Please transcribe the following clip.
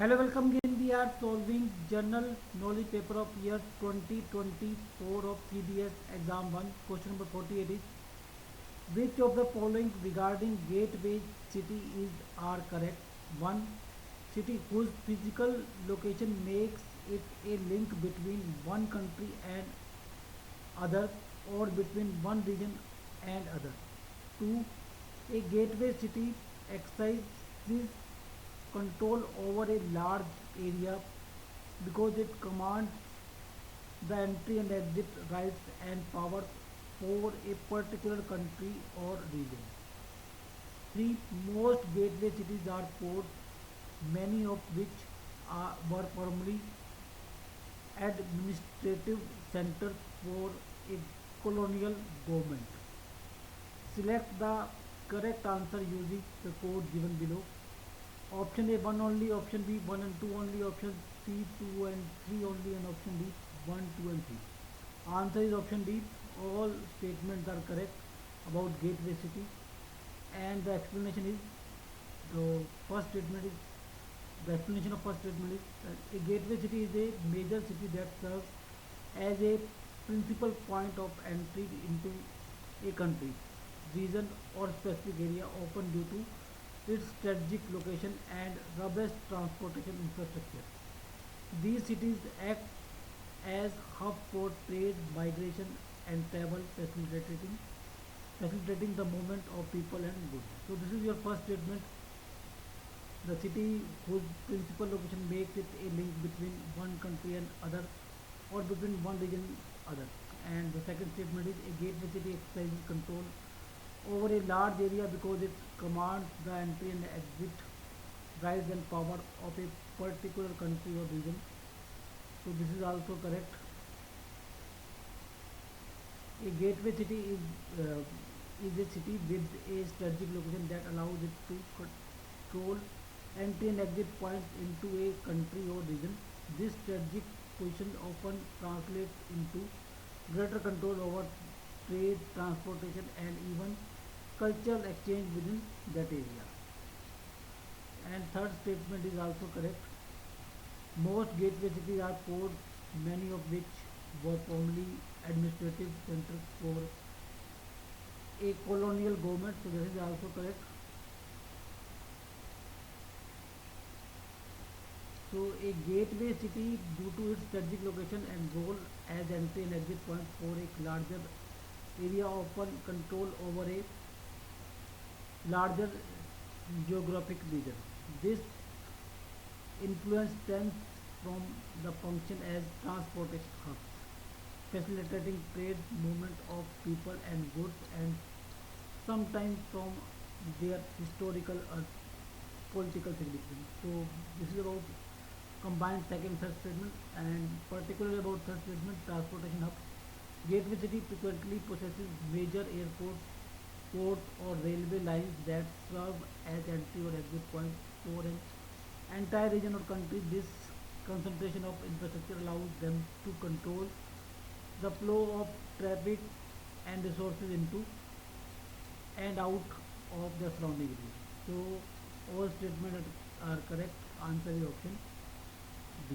Hello, welcome again. We are solving Journal Knowledge paper of year 2024 of CBS exam 1. Question number 48 is which of the following regarding gateway city is are correct? 1. City whose physical location makes it a link between one country and other or between one region and other. 2. A gateway city exercises control over a large area because it commands the entry and exit rights and powers for a particular country or region. 3. Most gateway cities are ports, many of which were formerly administrative centers for a colonial government. Select the correct answer using the code given below. Option A 1 only, option B 1 and 2 only, option C 2 and 3 only, and option D 1, 2 and 3. Answer is option D. All statements are correct about gateway city, and the explanation is the first statement is the explanation of first statement is a gateway city is a major city that serves as a principal point of entry into a country, region or specific area, often due to its strategic location and robust transportation infrastructure. These cities act as hub for trade, migration and travel, facilitating the movement of people and goods. So this is your first statement. The city whose principal location makes it a link between one country and other or between one region and other. And the second statement is a gateway city exercises control over a large area because it commands the entry and exit rights and power of a particular country or region. So this is also correct. A gateway city is a city with a strategic location that allows it to control entry and exit points into a country or region. This strategic position often translates into greater control over trade, transportation, and even cultural exchange within that area. And third statement is also correct. Most gateway cities are ports, many of which were formerly administrative centers for a colonial government. So this is also correct. So a gateway city, due to its strategic location and role as entry and exit point for a larger area, often control over a larger geographic region. This influence stems from the function as transportation hubs, facilitating trade movement of people and goods, and sometimes from their historical or political significance. So this is about combined second third statement, and particularly about third statement, transportation hubs. Gateway city frequently possesses major airports, ports or railway lines that serve as entry or exit points for an entire region or country. This concentration of infrastructure allows them to control the flow of traffic and resources into and out of the surrounding area. So all statements are correct. Answer is option B.